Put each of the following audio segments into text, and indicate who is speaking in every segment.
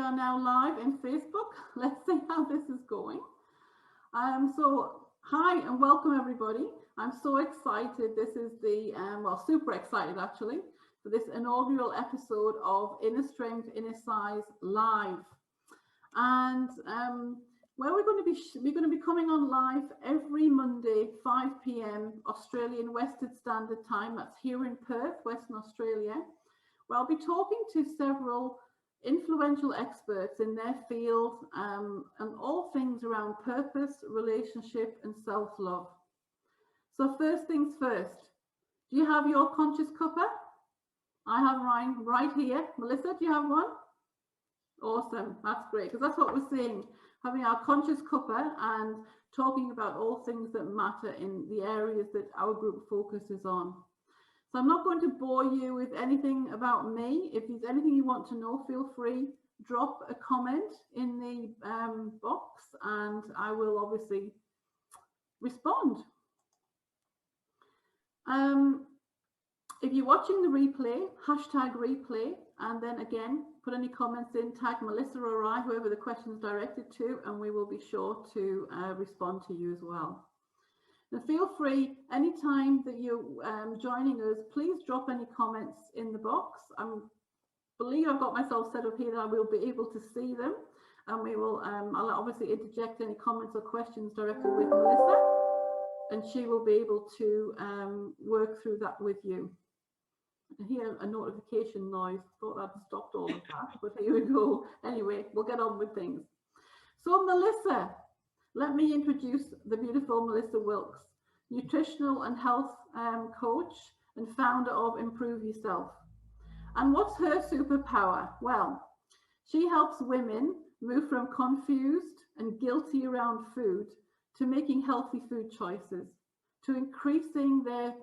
Speaker 1: are now live in Facebook. Let's see how this is going. So hi and welcome everybody. I'm so excited. This is the, well, super excited actually, for this inaugural episode of Innerstrength, Innercise Live. And where we're going to be coming on live every Monday, 5 p.m. Australian Western Standard Time. That's here in Perth, Western Australia, where I'll be talking to several influential experts in their field and all things around purpose, relationship and self-love. So first things first, do you have your conscious cuppa? I have mine right here. Melissa, do you have one? Awesome, that's great, because that's what we're seeing, having our conscious cuppa and talking about all things that matter in the areas that our group focuses on. So I'm not going to bore you with anything about me. If there's anything you want to know, feel free, drop a comment in the box and I will obviously respond. If you're watching the replay, hashtag replay, and then again, put any comments in, tag Melissa or I, whoever the question is directed to, and we will be sure to respond to you as well. Now feel free, anytime that you're joining us, please drop any comments in the box. I believe I've got myself set up here that I will be able to see them, and we will, I'll obviously interject any comments or questions directly with Melissa, and she will be able to work through that with you. I hear a notification noise, thought I'd stopped all of that, but here we go. Anyway, we'll get on with things. So Melissa, let me introduce the beautiful Melissa Wilkes, nutritional and health coach and founder of Improve Yourself. And what's her superpower? Well, she helps women move from confused and guilty around food to making healthy food choices, to increasing their,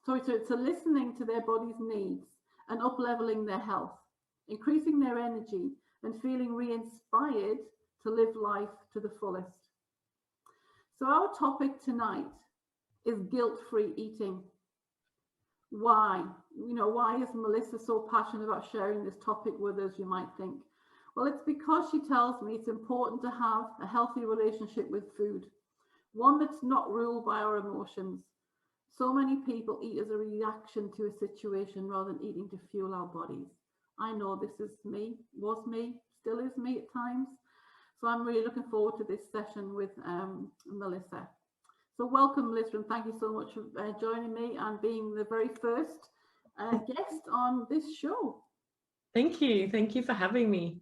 Speaker 1: to listening to their body's needs and up-leveling their health, increasing their energy and feeling re-inspired to live life to the fullest. So our topic tonight is guilt-free eating. Why? You know, why is Melissa so passionate about sharing this topic with us, you might think? Well, it's because she tells me it's important to have a healthy relationship with food, one that's not ruled by our emotions. So many people eat as a reaction to a situation rather than eating to fuel our bodies. I know this is me, was me, still is me at times. So I'm really looking forward to this session with Melissa. So welcome, Melissa, and thank you so much for joining me and being the very first guest on this show.
Speaker 2: Thank you. Thank you for having me.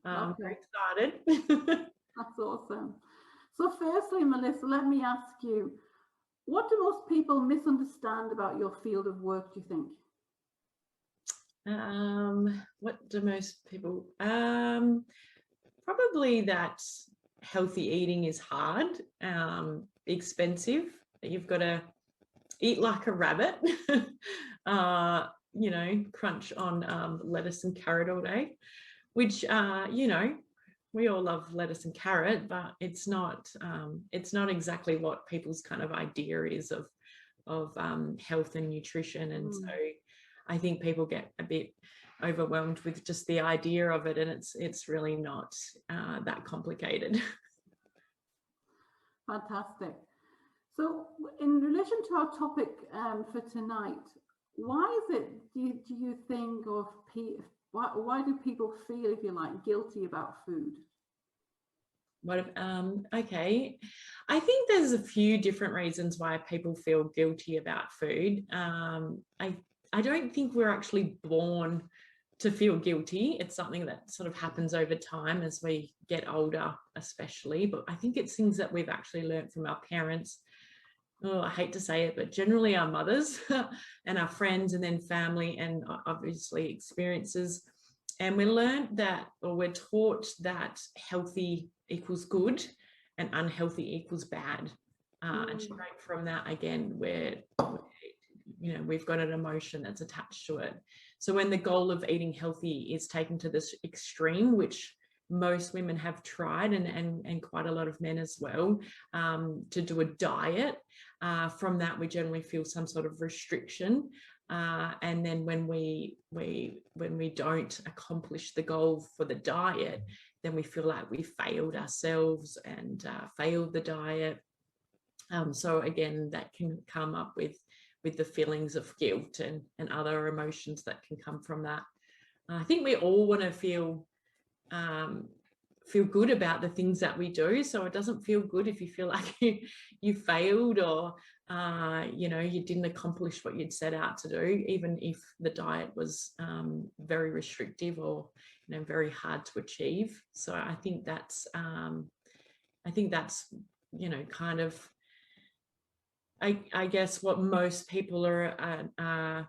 Speaker 2: I'm very excited.
Speaker 1: That's awesome. So firstly, Melissa, let me ask you, what do most people misunderstand about your field of work, do you think?
Speaker 2: What do most people... probably that healthy eating is hard, expensive, that you've got to eat like a rabbit, you know, crunch on lettuce and carrot all day, which, you know, we all love lettuce and carrot, but it's not exactly what people's kind of idea is of health and nutrition. And so I think people get a bit overwhelmed with just the idea of it, and it's really not that complicated.
Speaker 1: Fantastic. So in relation to our topic for tonight, why is it, do you think, or why do people feel, if you like, guilty about food?
Speaker 2: Okay, I think there's a few different reasons why people feel guilty about food. I don't think we're actually born to feel guilty. It's something that sort of happens over time as we get older, especially, but I think it's things that we've actually learned from our parents. Oh, I hate to say it, but generally our mothers and our friends, and then family, and obviously experiences. And we learned that, or we're taught that healthy equals good and unhealthy equals bad. And straight from that, again, we've got an emotion that's attached to it. So when the goal of eating healthy is taken to this extreme, which most women have tried, and quite a lot of men as well, to do a diet, from that we generally feel some sort of restriction, And then when we don't accomplish the goal for the diet, then we feel like we failed ourselves and failed the diet. So again, that can come up with the feelings of guilt and other emotions that can come from that. I think we all want to feel good about the things that we do. So it doesn't feel good if you feel like you failed, or you know, you didn't accomplish what you'd set out to do, even if the diet was very restrictive or, you know, very hard to achieve. So I think that's you know, kind of, I guess what most people are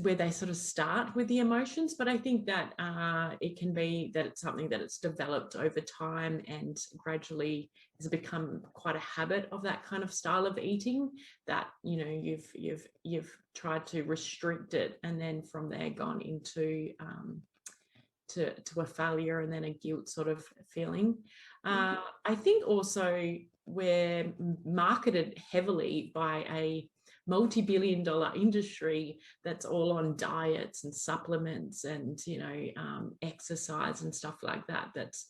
Speaker 2: where they sort of start with the emotions. But I think that it can be that it's something that it's developed over time and gradually has become quite a habit of that kind of style of eating, that, you know, you've tried to restrict it, and then from there gone into to a failure and then a guilt sort of feeling. I think also we're marketed heavily by a multi-billion-dollar industry that's all on diets and supplements and, you know, exercise and stuff like that. That's,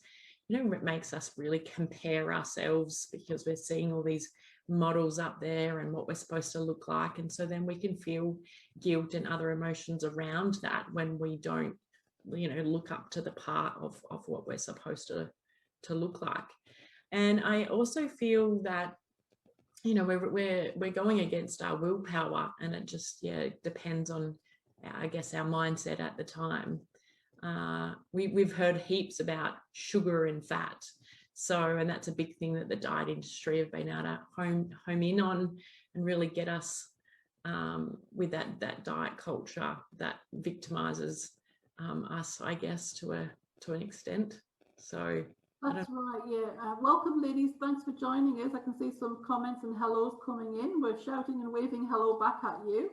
Speaker 2: you know, it makes us really compare ourselves, because we're seeing all these models up there and what we're supposed to look like. And so then we can feel guilt and other emotions around that when we don't, you know, look up to the part of what we're supposed to look like. And I also feel that, you know, we're going against our willpower, and it just, yeah, depends on, I guess, our mindset at the time. We've heard heaps about sugar and fat. So, and that's a big thing that the diet industry have been able to home in on and really get us with that diet culture that victimizes us, I guess, to an extent. So
Speaker 1: that's right, yeah. Welcome, ladies. Thanks for joining us. I can see some comments and hellos coming in. We're shouting and waving hello back at you.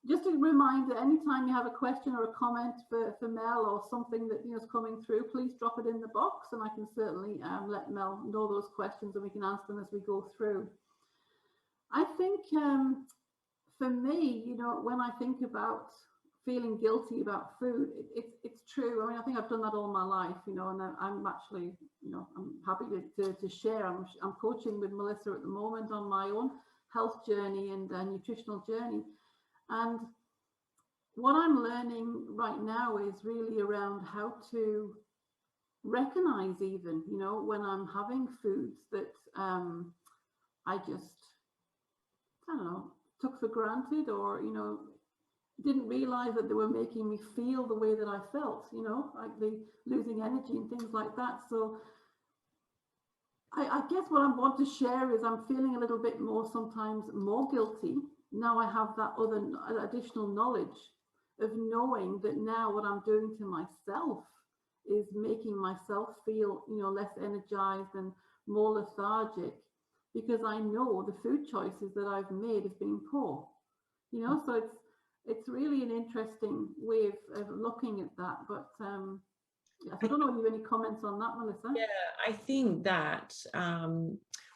Speaker 1: Just a reminder, anytime you have a question or a comment for Mel or something that, you know, is coming through, please drop it in the box, and I can certainly let Mel know those questions, and we can answer them as we go through. I think for me, you know, when I think about feeling guilty about food, it's true. I mean, I think I've done that all my life, you know, and I'm actually, you know, I'm happy to share. I'm coaching with Melissa at the moment on my own health journey and nutritional journey. And what I'm learning right now is really around how to recognize, even, you know, when I'm having foods that I just, I don't know, took for granted, or, you know, didn't realize that they were making me feel the way that I felt, you know, like the losing energy and things like that. So I guess what I want to share is I'm feeling a little bit more, sometimes more guilty. Now I have that other additional knowledge of knowing that now what I'm doing to myself is making myself feel, you know, less energized and more lethargic, because I know the food choices that I've made have been poor, you know. So it's really an interesting way of looking at that. But yes, I don't know if you have any comments on that, Melissa.
Speaker 2: Yeah, I think that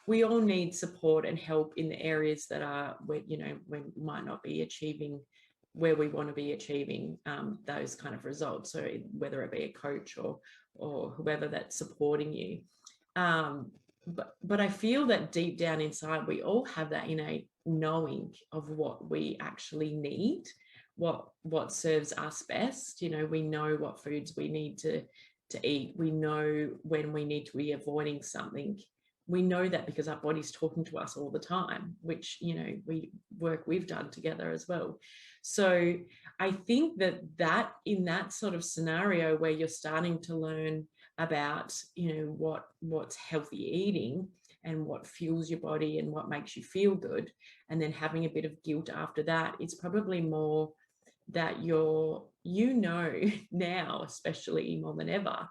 Speaker 2: we all need support and help in the areas that are where, you know, we might not be achieving where we want to be achieving those kind of results. So whether it be a coach or whoever that's supporting you. But I feel that deep down inside, we all have that innate knowing of what we actually need, what serves us best. You know, we know what foods we need to eat. We know when we need to be avoiding something. We know that because our body's talking to us all the time, which, you know, we've done together as well. So I think that in that sort of scenario where you're starting to learn about, you know, what's healthy eating and what fuels your body and what makes you feel good, and then having a bit of guilt after that, it's probably more that you know now, especially more than ever,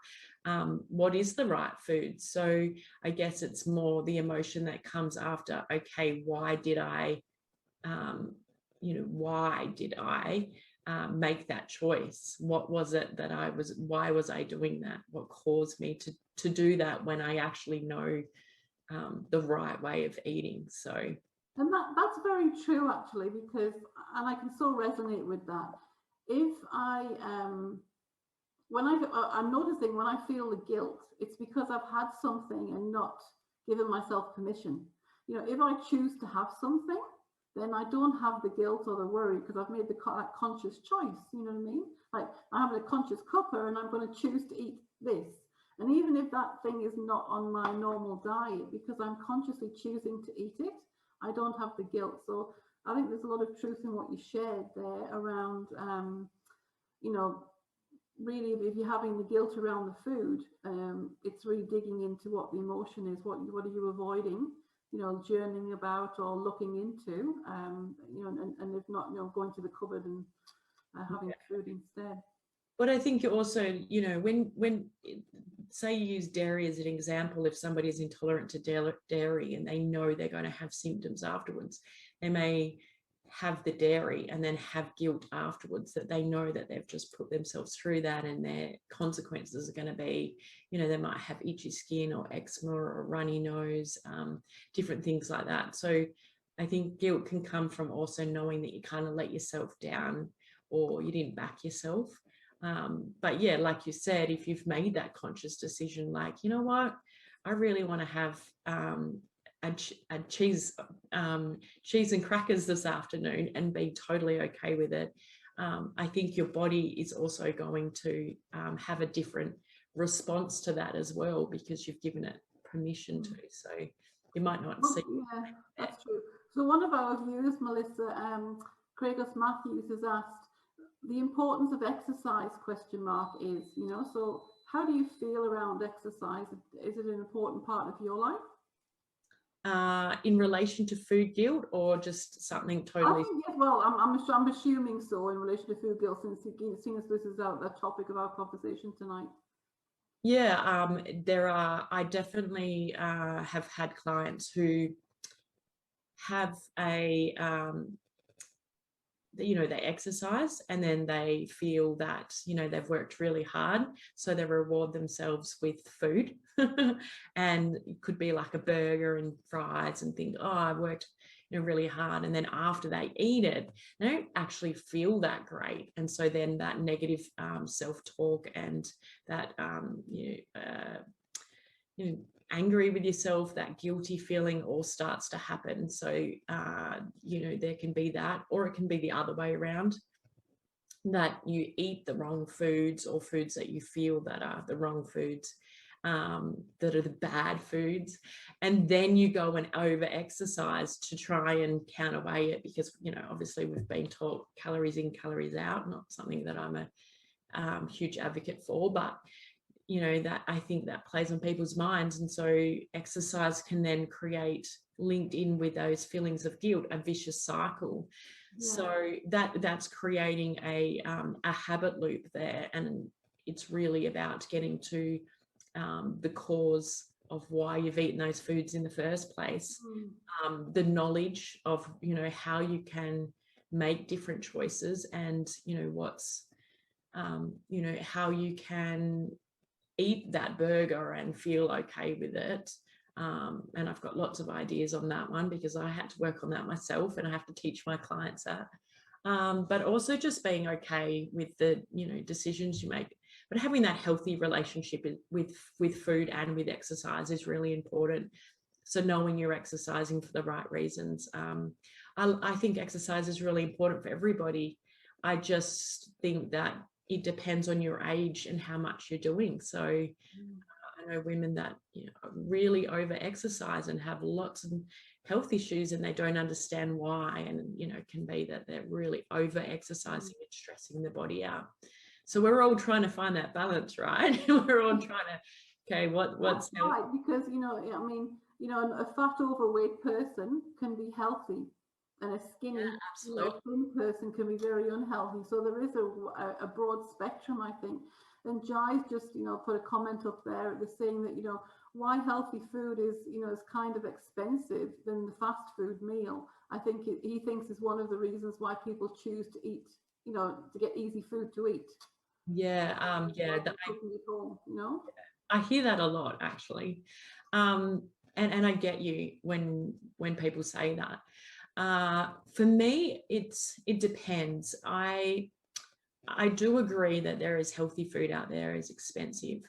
Speaker 2: what is the right food. So I guess it's more the emotion that comes after, okay, why did I make that choice? What was it that why was I doing that? What caused me to do that when I actually know the right way of eating? So
Speaker 1: And that's very true, actually, because, and I can so resonate with that. If I, I'm noticing when I feel the guilt, it's because I've had something and not given myself permission. You know, if I choose to have something, then I don't have the guilt or the worry because I've made the conscious choice. You know what I mean? Like I have a conscious cuppa and I'm going to choose to eat this. And even if that thing is not on my normal diet, because I'm consciously choosing to eat it, I don't have the guilt. So I think there's a lot of truth in what you shared there around, you know, really if you're having the guilt around the food, it's really digging into what the emotion is, what are you avoiding, you know, journaling about or looking into, you know, and if not, you know, going to the cupboard and having food instead.
Speaker 2: But I think you also, you know, when say you use dairy as an example, if somebody is intolerant to dairy and they know they're going to have symptoms afterwards, they may have the dairy and then have guilt afterwards that they know that they've just put themselves through that, and their consequences are going to be, you know, they might have itchy skin or eczema or a runny nose, different things like that. So I think guilt can come from also knowing that you kind of let yourself down or you didn't back yourself. But yeah, like you said, if you've made that conscious decision, like, you know what, I really want to have a cheese and crackers this afternoon and be totally okay with it, I think your body is also going to have a different response to that as well, because you've given it permission to. So you might not see.
Speaker 1: Yeah, that's true. So one of our viewers, Melissa, Craigus Matthews, has asked, the importance of exercise, question mark, is, you know, so how do you feel around exercise? Is it an important part of your life?
Speaker 2: In relation to food guilt, or just something totally?
Speaker 1: I think, yes, well, I'm assuming so in relation to food guilt, since this is the topic of our conversation tonight.
Speaker 2: Yeah, I definitely have had clients who have a you know, they exercise and then they feel that, you know, they've worked really hard, so they reward themselves with food and it could be like a burger and fries and think, oh, I worked, you know, really hard, and then after they eat it, they don't actually feel that great, and so then that negative self-talk and that you know, angry with yourself, that guilty feeling all starts to happen. So, you know, there can be that, or it can be the other way around, that you eat the wrong foods or foods that you feel that are the wrong foods, that are the bad foods. And then you go and over exercise to try and counterweigh it, because, you know, obviously we've been taught calories in, calories out, not something that I'm a huge advocate for, but you know, that I think that plays on people's minds. And so exercise can then create, linked in with those feelings of guilt, a vicious cycle. Yeah. So that's creating a habit loop there. And it's really about getting to the cause of why you've eaten those foods in the first place. The knowledge of, you know, how you can make different choices, and, you know, what's, you know, how you can eat that burger and feel okay with it. And I've got lots of ideas on that one, because I had to work on that myself, and I have to teach my clients that. But also just being okay with the, you know, decisions you make, but having that healthy relationship with food and with exercise is really important. So knowing you're exercising for the right reasons. I think exercise is really important for everybody. I just think that it depends on your age and how much you're doing. So I know women that, you know, really over exercise and have lots of health issues, and they don't understand why. And, you know, it can be that they're really over exercising and stressing the body out. So we're all trying to find that balance, right? We're all trying to, okay, what's
Speaker 1: right? Because, you know, I mean, you know, a fat, overweight person can be healthy, and a skinny, you know, thin person can be very unhealthy. So there is a broad spectrum, I think. And Jai's just, you know, put a comment up there saying that, you know, why healthy food is, you know, is kind of expensive than the fast food meal. I think he thinks is one of the reasons why people choose to eat, you know, to get easy food to eat.
Speaker 2: Yeah, yeah.
Speaker 1: You know?
Speaker 2: I hear that a lot, actually. and I get you when people say that. For me, it depends. I do agree that there is healthy food out there is expensive.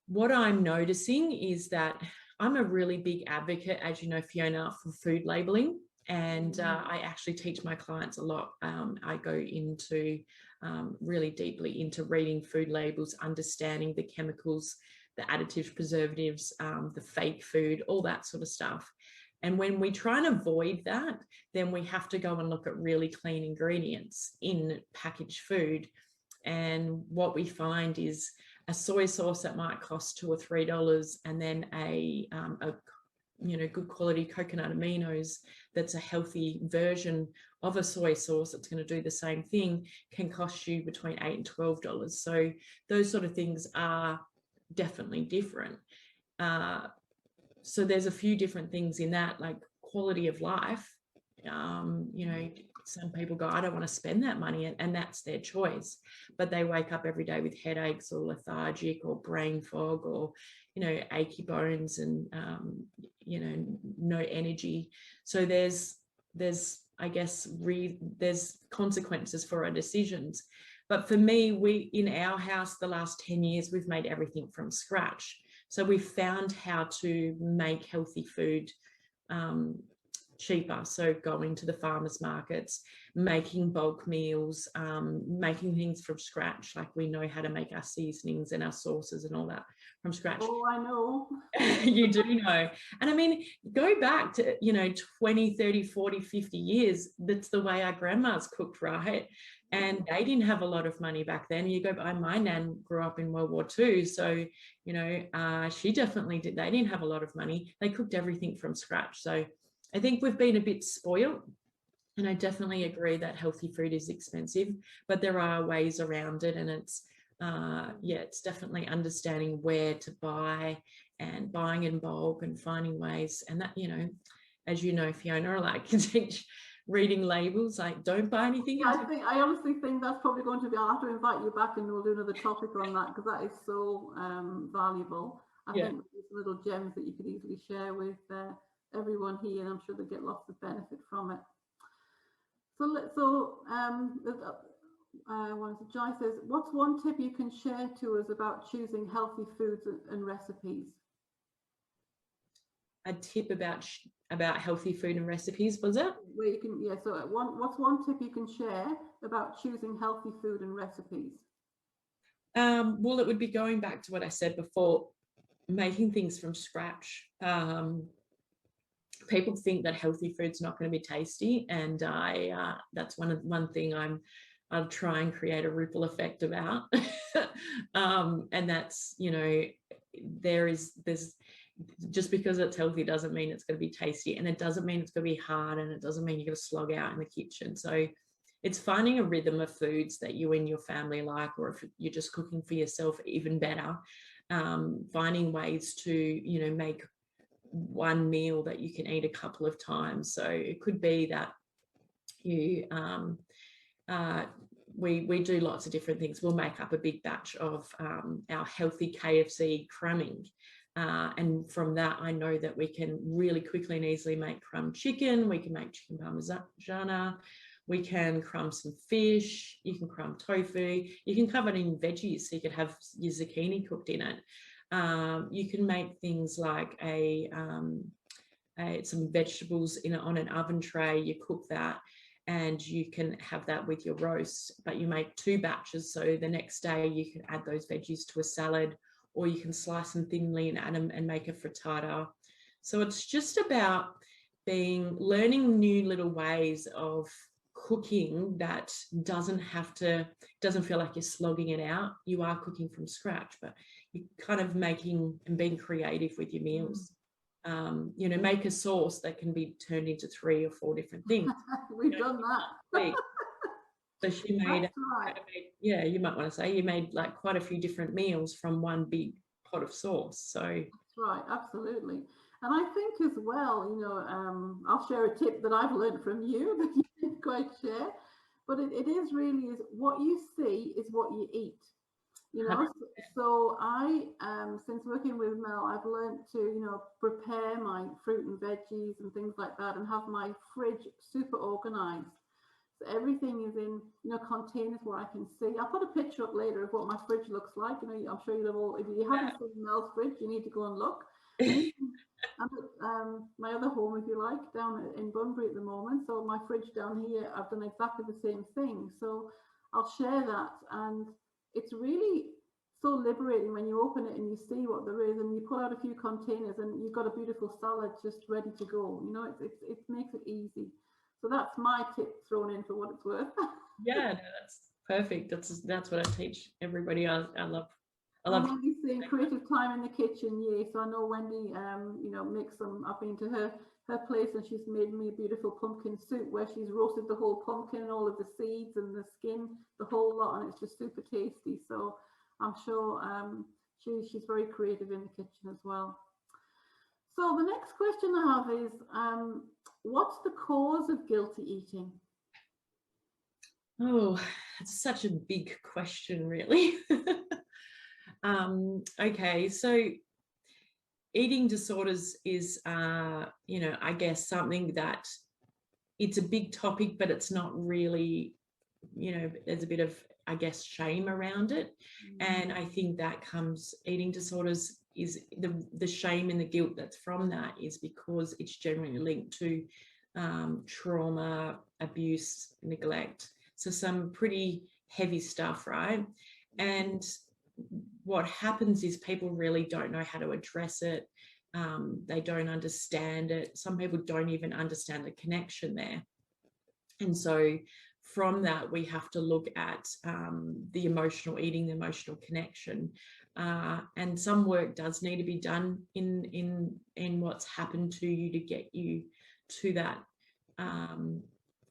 Speaker 2: What I'm noticing is that I'm a really big advocate, as you know, Fiona, for food labeling. And I actually teach my clients a lot. I go into really deeply into reading food labels, understanding the chemicals, the additives, preservatives, the fake food, all that sort of stuff. And when we try and avoid that, then we have to go and look at really clean ingredients in packaged food. And what we find is a soy sauce that might cost $2 or $3, and then a good quality coconut aminos that's a healthy version of a soy sauce that's going to do the same thing can cost you between $8 and $12. So those sort of things are definitely different. So there's a few different things in that, like quality of life. Some people go, I don't want to spend that money, and that's their choice, but they wake up every day with headaches or lethargic or brain fog or achy bones and no energy. So there's I guess there's consequences for our decisions. But for me, we in our house the last 10 years we've made everything from scratch. So we've found how to make healthy food cheaper. So going to the farmers markets, making bulk meals, making things from scratch. Like we know how to make our seasonings and our sauces and all that from scratch.
Speaker 1: Oh, I know.
Speaker 2: You do know. And I mean, go back to, 20, 30, 40, 50 years. That's the way our grandmas cooked, right? And they didn't have a lot of money back then. You go by, my nan grew up in World War II. So, she definitely did. They didn't have a lot of money. They cooked everything from scratch. So I think we've been a bit spoiled, and I definitely agree that healthy food is expensive, but there are ways around it, and it's definitely understanding where to buy and buying in bulk and finding ways. And that, as you know, Fiona, I like to teach reading labels, like don't buy anything.
Speaker 1: I honestly think that's probably going to be, I'll have to invite you back and we'll do another topic on that, because that is so valuable. I think there's little gems that you could easily share with everyone here, and I'm sure they get lots of benefit from it. Jai says, what's one tip you can share to us about choosing healthy foods and recipes?
Speaker 2: A tip about healthy food and recipes, was it?
Speaker 1: Where you can, so what's one tip you can share about choosing healthy food and recipes?
Speaker 2: Well, it would be going back to what I said before, making things from scratch. People think that healthy food's not going to be tasty, and that's one thing I'll try and create a ripple effect about. And that's, there's just because it's healthy doesn't mean it's going to be tasty, and it doesn't mean it's going to be hard, and it doesn't mean you're going to slog out in the kitchen. So it's finding a rhythm of foods that you and your family like, or if you're just cooking for yourself, even better. Finding ways to, make one meal that you can eat a couple of times. So it could be that you we do lots of different things. We'll make up a big batch of our healthy KFC crumbing, and from that I know that we can really quickly and easily make crumb chicken. We can make chicken parmigiana, we can crumb some fish, you can crumb tofu, you can cover it in veggies, so you could have your zucchini cooked in it. You can make things like some vegetables on an oven tray. You cook that, and you can have that with your roast. But you make 2 batches, so the next day you can add those veggies to a salad, or you can slice them thinly and add them and make a frittata. So it's just about learning new little ways of cooking that doesn't feel like you're slogging it out. You are cooking from scratch, but you're kind of making and being creative with your meals. Make a sauce that can be turned into 3 or 4 different things.
Speaker 1: We've done that.
Speaker 2: So she made, you might want to say you made like quite a few different meals from one big pot of sauce. So
Speaker 1: that's right, absolutely. And I think as well, I'll share a tip that I've learned from you that you didn't quite share, but it is really what you see is what you eat. You know, so I, since working with Mel, I've learned to, you know, prepare my fruit and veggies and things like that, and have my fridge super organized. So everything is in, you know, containers where I can see. I'll put a picture up later of what my fridge looks like. You know, I'm sure you'll have all, if you haven't seen Mel's fridge, you need to go and look. I'm at my other home, if you like, down in Bunbury at the moment. So my fridge down here, I've done exactly the same thing. So I'll share that, and it's really so liberating when you open it and you see what there is, and you pull out a few containers and you've got a beautiful salad just ready to go. You know, it makes it easy. So that's my tip thrown in for what it's worth.
Speaker 2: Yeah, no, that's perfect. That's what I teach everybody. I love.
Speaker 1: Wendy's saying creative time in the kitchen. Yeah, so I know Wendy, you know, makes some. I've been to her place and she's made me a beautiful pumpkin soup where she's roasted the whole pumpkin and all of the seeds and the skin, the whole lot, and it's just super tasty. So I'm sure she's very creative in the kitchen as well. So the next question I have is, what's the cause of guilty eating?
Speaker 2: Oh, it's such a big question, really. Okay, so eating disorders is, you know, I guess something that it's a big topic, but it's not really, you know, there's a bit of, I guess, shame around it. And I think that comes, eating disorders is the shame and the guilt that's from that is because it's generally linked to trauma, abuse, neglect. So some pretty heavy stuff, right? And what happens is people really don't know how to address it. They don't understand it. Some people don't even understand the connection there. And so from that, we have to look at the emotional eating, the emotional connection. And some work does need to be done in what's happened to you to get you to that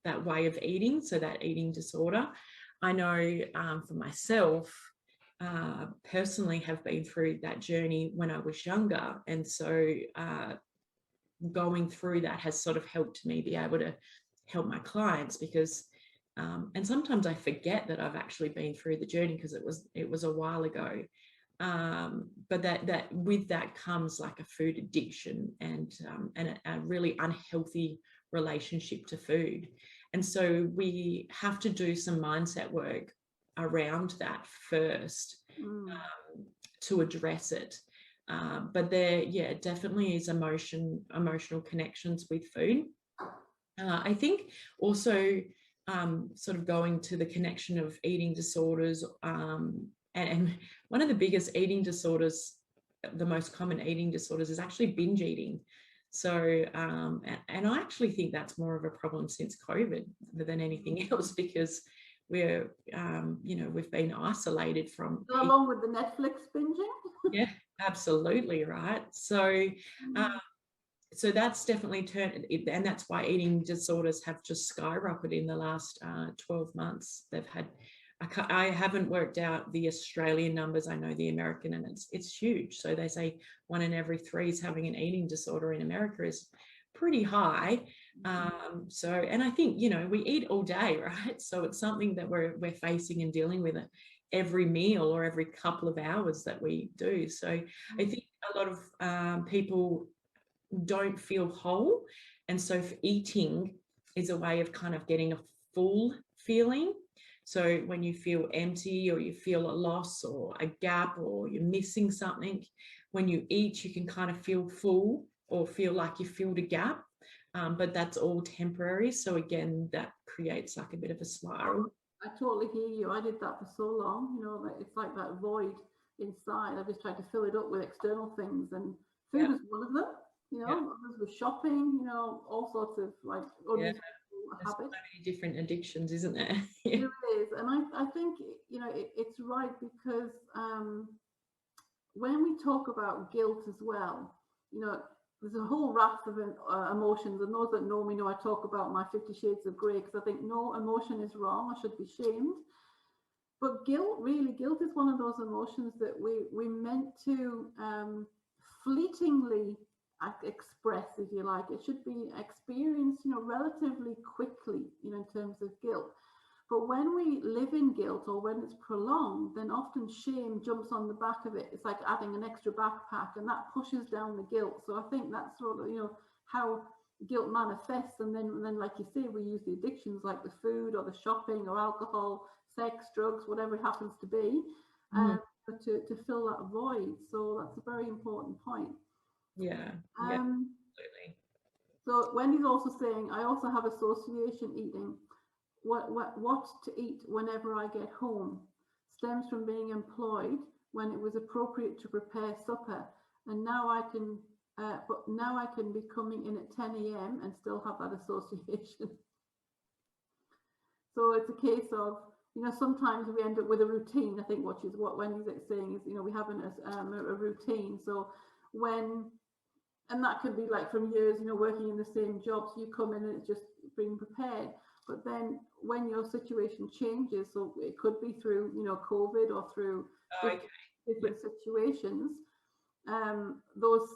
Speaker 2: that way of eating, so that eating disorder. I know for myself, personally have been through that journey when I was younger. And so going through that has sort of helped me be able to help my clients because, and sometimes I forget that I've actually been through the journey because it was a while ago. But that with that comes like a food addiction and a really unhealthy relationship to food. And so we have to do some mindset work around that first to address it. But there, yeah, definitely is emotional connections with food. I think also sort of going to the connection of eating disorders, and one of the biggest eating disorders, the most common eating disorders, is actually binge eating. So, and I actually think that's more of a problem since COVID than anything else because we're, you know, we've been isolated from.
Speaker 1: Along with the Netflix binging.
Speaker 2: Yeah, absolutely right. So, so that's definitely turned, and that's why eating disorders have just skyrocketed in the last 12 months. They've had, I haven't worked out the Australian numbers. I know the American, and it's huge. So they say 1 in every 3 is having an eating disorder in America is pretty high. So, and I think, you know, we eat all day, right? So it's something that we're facing and dealing with every meal or every couple of hours that we do. So I think a lot of people don't feel whole, and so eating is a way of kind of getting a full feeling. So when you feel empty or you feel a loss or a gap or you're missing something, when you eat you can kind of feel full or feel like you filled a gap, but that's all temporary. So again, that creates like a bit of a spiral.
Speaker 1: I totally hear you. I did that for so long, you know, it's like that void inside. I just tried to fill it up with external things, and food is one of them. You know, others with shopping, you know, all sorts of like habits.
Speaker 2: There's so many different addictions, isn't there?
Speaker 1: There is, and I think, you know, it's right because when we talk about guilt as well, you know, there's a whole raft of emotions, and those that know me know I talk about my 50 shades of grey because I think no emotion is wrong or should be shamed. But guilt is one of those emotions that we meant to fleetingly express, if you like. It should be experienced, you know, relatively quickly, you know, in terms of guilt. But when we live in guilt or when it's prolonged, then often shame jumps on the back of it. It's like adding an extra backpack, and that pushes down the guilt. So I think that's sort of, you know, how guilt manifests. And then like you say, we use the addictions like the food or the shopping or alcohol, sex, drugs, whatever it happens to be, to fill that void. So that's a very important point.
Speaker 2: Yeah, absolutely.
Speaker 1: So Wendy's also saying, I also have association eating. What to eat whenever I get home stems from being employed when it was appropriate to prepare supper, and now I can be coming in at 10 a.m. and still have that association. So it's a case of, you know, sometimes we end up with a routine. I think what Wendy's saying is, you know, we have a routine. So and that could be like from years, you know, working in the same job. So you come in and it's just being prepared. But then when your situation changes, so it could be through, you know, COVID or through different situations, those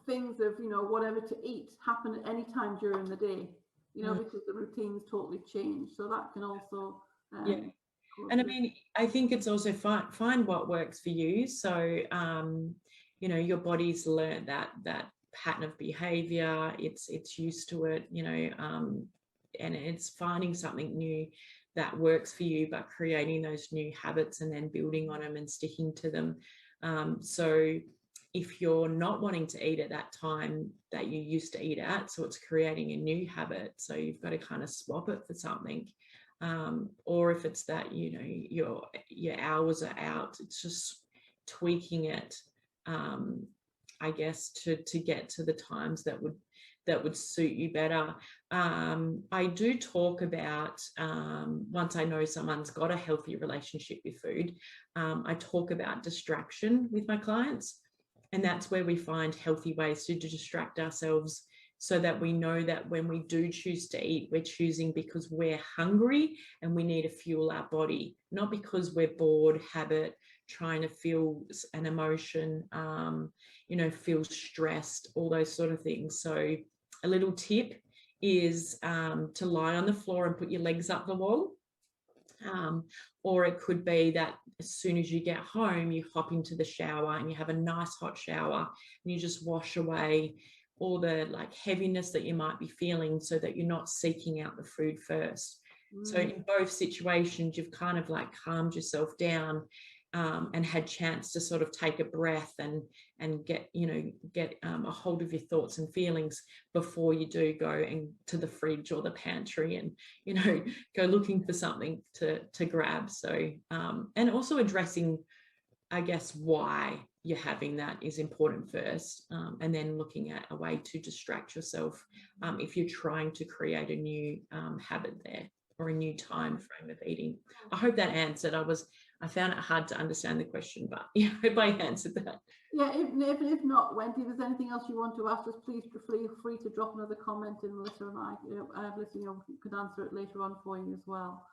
Speaker 1: things of, you know, whatever to eat happen at any time during the day, you know, because the routine's totally changed. So that can also
Speaker 2: and I mean, I think it's also find what works for you. So you know, your body's learned that pattern of behavior, it's used to it, you know, and it's finding something new that works for you, but creating those new habits and then building on them and sticking to them. So if you're not wanting to eat at that time that you used to eat at, so it's creating a new habit, so you've got to kind of swap it for something. Or if it's that, you know, your hours are out, it's just tweaking it, I guess, to get to the times that would suit you better. I do talk about, once I know someone's got a healthy relationship with food, I talk about distraction with my clients, and that's where we find healthy ways to distract ourselves, so that we know that when we do choose to eat, we're choosing because we're hungry and we need to fuel our body, not because we're bored, habit, trying to feel an emotion, you know, feel stressed, all those sort of things. So a little tip is to lie on the floor and put your legs up the wall. Or it could be that as soon as you get home, you hop into the shower and you have a nice hot shower and you just wash away all the like heaviness that you might be feeling, so that you're not seeking out the food first. So in both situations, you've kind of like calmed yourself down, and had chance to sort of take a breath and get a hold of your thoughts and feelings before you do go and to the fridge or the pantry and, you know, go looking for something to grab. So and also addressing, I guess, why you're having that is important first, and then looking at a way to distract yourself if you're trying to create a new habit there or a new time frame of eating. I hope that answered. I found it hard to understand the question, but yeah, I hope I answered that.
Speaker 1: Yeah, if not, Wendy, if there's anything else you want to ask us, please feel free to drop another comment in. Melissa and I, could answer it later on for you as well.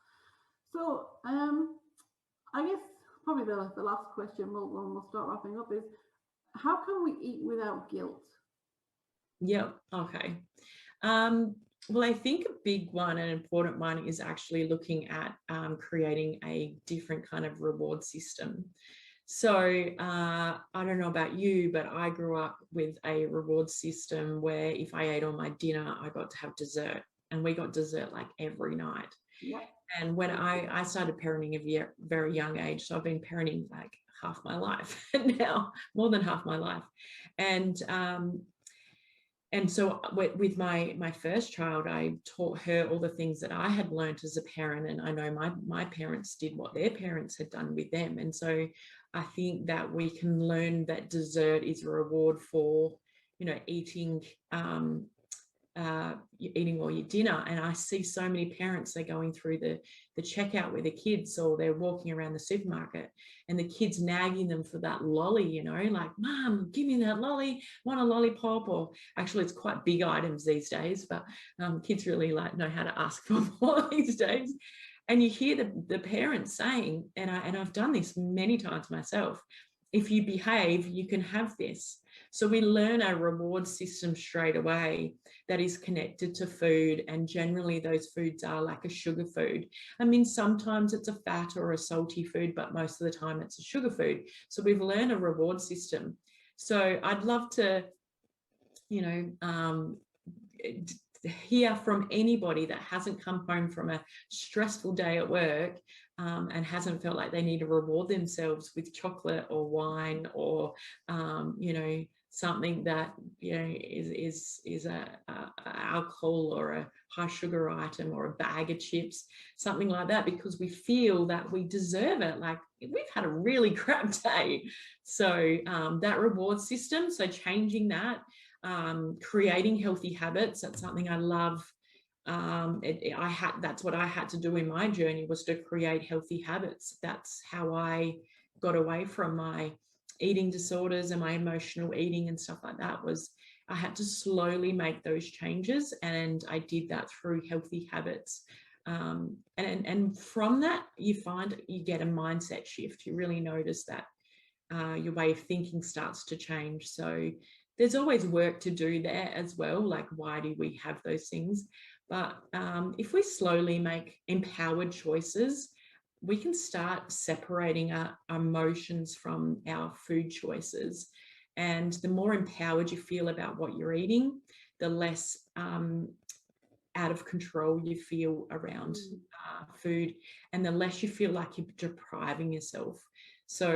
Speaker 1: So I guess probably the last question we'll start wrapping up is, how can we eat without guilt?
Speaker 2: Yeah, okay. Well, I think a big one, an important one, is actually looking at creating a different kind of reward system. So I don't know about you, but I grew up with a reward system where if I ate all my dinner, I got to have dessert, and we got dessert like every night. Yeah. And when I started parenting at a very young age, so I've been parenting like half my life now, more than half my life. And so with my first child, I taught her all the things that I had learned as a parent. And I know my parents did what their parents had done with them. And so I think that we can learn that dessert is a reward for, you know, eating all your dinner. And I see so many parents, they're going through the checkout with the kids, or they're walking around the supermarket and the kids nagging them for that lolly, you know, like, Mom, give me that lolly, want a lollipop. Or actually it's quite big items these days, but kids really like know how to ask for more these days. And you hear the parents saying, and I've done this many times myself, if you behave, you can have this. So we learn a reward system straight away that is connected to food, and generally those foods are like a sugar food. I mean, sometimes it's a fat or a salty food, but most of the time it's a sugar food. So we've learned a reward system. So I'd love to, hear from anybody that hasn't come home from a stressful day at work and hasn't felt like they need to reward themselves with chocolate or wine or something that is a alcohol or a high sugar item or a bag of chips, something like that, because we feel that we deserve it. Like, we've had a really crap day. So that reward system, so changing that, creating healthy habits, that's something I love. That's what I had to do in my journey, was to create healthy habits. That's how I got away from my eating disorders and my emotional eating and stuff like that. Was I had to slowly make those changes, and I did that through healthy habits. And from that, you find you get a mindset shift. You really notice that your way of thinking starts to change. So there's always work to do there as well. Like, why do we have those things? But if we slowly make empowered choices, we can start separating our emotions from our food choices. And the more empowered you feel about what you're eating, the less out of control you feel around food, and the less you feel like you're depriving yourself. So,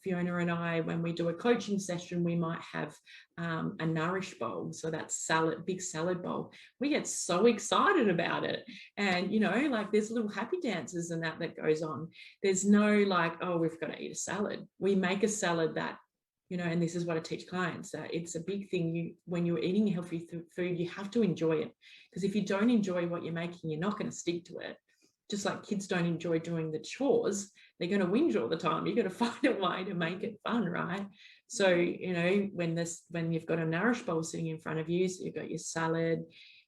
Speaker 2: Fiona and I, when we do a coaching session, we might have a nourish bowl. So that's big salad bowl. We get so excited about it. And, like, there's little happy dances and that goes on. There's no like, oh, we've got to eat a salad. We make a salad that, and this is what I teach clients, that it's a big thing. When you're eating healthy food, you have to enjoy it. Because if you don't enjoy what you're making, you're not going to stick to it. Just like kids don't enjoy doing the chores, they're going to whinge all the time. You've got to find a way to make it fun, right? So, when you've got a nourish bowl sitting in front of you, so you've got your salad,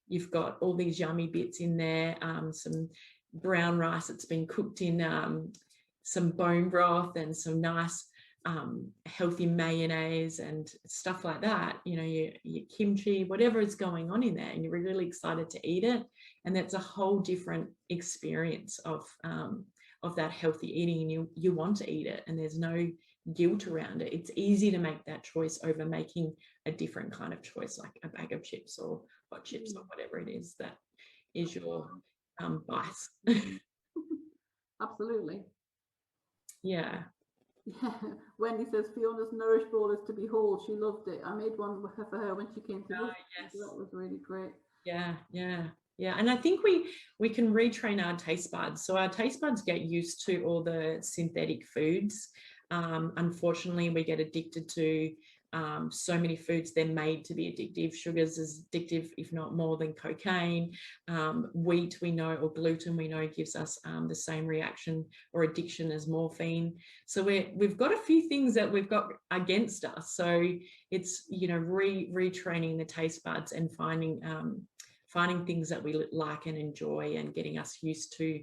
Speaker 2: you've got all these yummy bits in there, some brown rice that's been cooked in some bone broth and some nice healthy mayonnaise and stuff like that, your kimchi, whatever is going on in there, and you're really excited to eat it. And that's a whole different experience of that healthy eating, and you want to eat it, and there's no guilt around it. It's easy to make that choice over making a different kind of choice, like a bag of chips or hot chips or whatever it is that is your vice.
Speaker 1: Absolutely.
Speaker 2: Yeah.
Speaker 1: Yeah. Wendy says Fiona's nourish bowl is to behold. She loved it. I made one for her when she came to us.
Speaker 2: Yes.
Speaker 1: That was really great.
Speaker 2: Yeah. And I think we can retrain our taste buds. So our taste buds get used to all the synthetic foods. Unfortunately, we get addicted to so many foods. They're made to be addictive. Sugars is addictive, if not more than cocaine. Wheat, we know, or gluten, we know, gives us the same reaction or addiction as morphine. So we've got a few things that we've got against us. So it's, retraining the taste buds and finding things that we like and enjoy, and getting us used to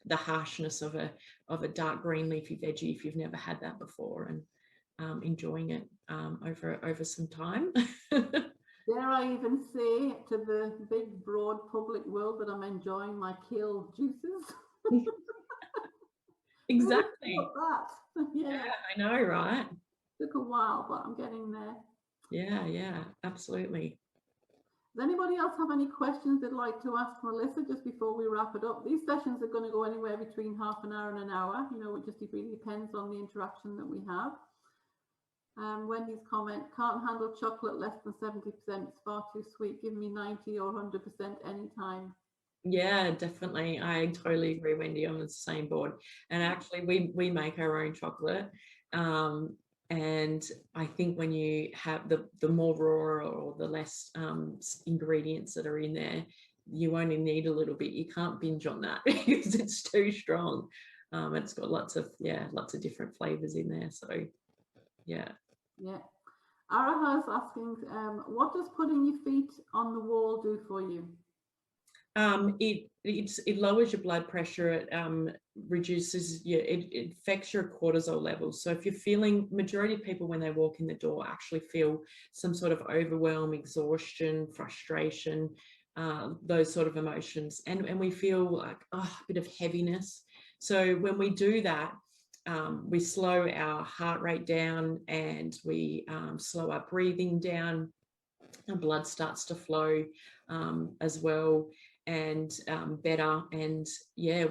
Speaker 2: the harshness of a dark green leafy veggie if you've never had that before, and enjoying it over some time.
Speaker 1: Dare I even say to the big, broad public world that I'm enjoying my kale juices?
Speaker 2: Exactly.
Speaker 1: Yeah,
Speaker 2: I know, right?
Speaker 1: Took a while, but I'm getting there.
Speaker 2: Yeah, absolutely.
Speaker 1: Does anybody else have any questions they'd like to ask Melissa just before we wrap it up? These sessions are going to go anywhere between half an hour and an hour. It just really depends on the interaction that we have. Wendy's comment, can't handle chocolate less than 70%. It's far too sweet. Give me 90 or 100% anytime.
Speaker 2: Yeah, definitely. I totally agree, Wendy. I'm on the same board. And actually, we make our own chocolate. And I think when you have the more raw or the less ingredients that are in there, you only need a little bit. You can't binge on that because it's too strong. It's got lots of different flavors in there. So yeah. Araha's
Speaker 1: asking, what does putting your feet on the wall do for you?
Speaker 2: It lowers your blood pressure. It reduces it affects your cortisol levels. So if you're feeling, majority of people when they walk in the door actually feel some sort of overwhelm, exhaustion, frustration, those sort of emotions, and we feel like a bit of heaviness. So when we do that, we slow our heart rate down, and we slow our breathing down. Our blood starts to flow as well, and better, and yeah,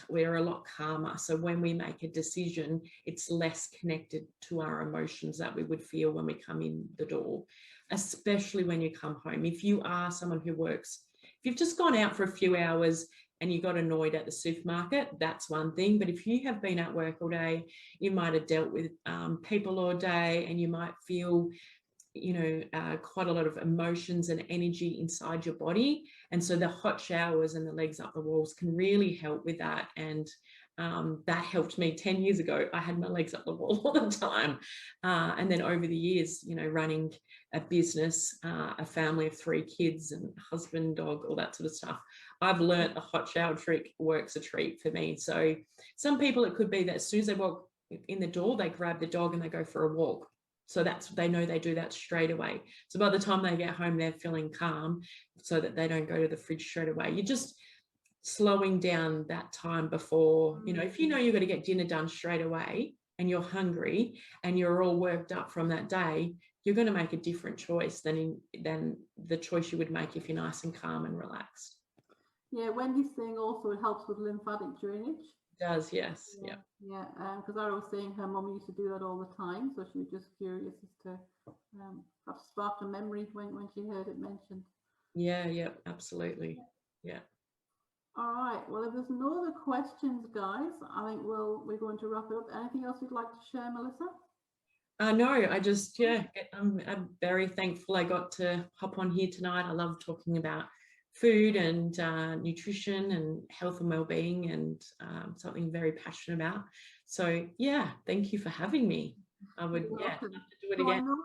Speaker 2: we're a lot calmer. So when we make a decision, it's less connected to our emotions that we would feel when we come in the door, especially when you come home. If you are someone who works, if you've just gone out for a few hours and you got annoyed at the supermarket, that's one thing. But if you have been at work all day, you might have dealt with people all day, and you might feel quite a lot of emotions and energy inside your body. And so the hot showers and the legs up the walls can really help with that. And that helped me 10 years ago. I had my legs up the wall all the time. And then over the years, running a business, a family of 3 kids and husband, dog, all that sort of stuff, I've learnt the hot shower trick works a treat for me. So some people, it could be that as soon as they walk in the door, they grab the dog and they go for a walk. So they know they do that straight away. So by the time they get home, they're feeling calm, so that they don't go to the fridge straight away. You're just slowing down that time before, if you've got to get dinner done straight away and you're hungry and you're all worked up from that day, you're going to make a different choice than the choice you would make if you're nice and calm and relaxed.
Speaker 1: Yeah, Wendy's saying also it helps with lymphatic drainage.
Speaker 2: Does, yes.
Speaker 1: Yeah, because I was saying her mum used to do that all the time, so she was just curious as to perhaps sparked a memory when she heard it mentioned.
Speaker 2: Yeah, absolutely. Yeah.
Speaker 1: All right, well, if there's no other questions, guys, I think we're going to wrap it up. Anything else you'd like to share, Melissa?
Speaker 2: No, I just, I'm very thankful I got to hop on here tonight. I love talking about food and nutrition and health and well-being, and something I'm very passionate about. So yeah, thank you for having me. I would love to do it again.
Speaker 1: I know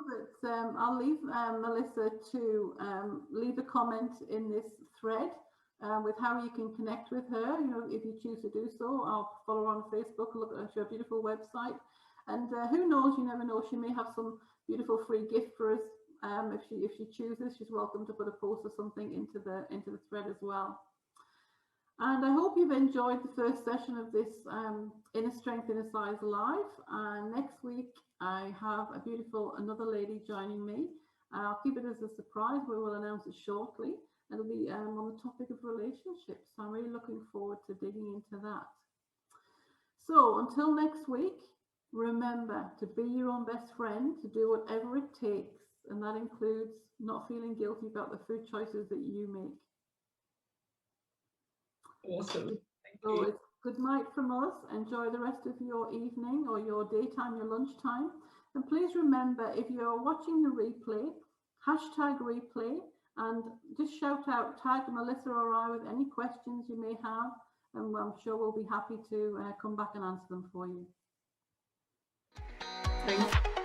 Speaker 1: that I'll leave Melissa to leave a comment in this thread with how you can connect with her. If you choose to do so, I'll follow her on Facebook, look at her beautiful website, and who knows, you never know, she may have some beautiful free gift for us. If she chooses, she's welcome to put a post or something into the thread as well. And I hope you've enjoyed the first session of this Innerstrength, Innercise Live. Next week I have another lady joining me. I'll keep it as a surprise. We will announce it shortly. It'll be on the topic of relationships. So I'm really looking forward to digging into that. So until next week, remember to be your own best friend, to do whatever it takes. And that includes not feeling guilty about the food choices that you make.
Speaker 2: Awesome. Thank
Speaker 1: so
Speaker 2: you.
Speaker 1: It's good night from us. Enjoy the rest of your evening or your daytime, your lunchtime. And please remember, if you're watching the replay, #replay, and just shout out, tag Melissa or I with any questions you may have. And I'm sure we'll be happy to come back and answer them for you.
Speaker 2: Thanks.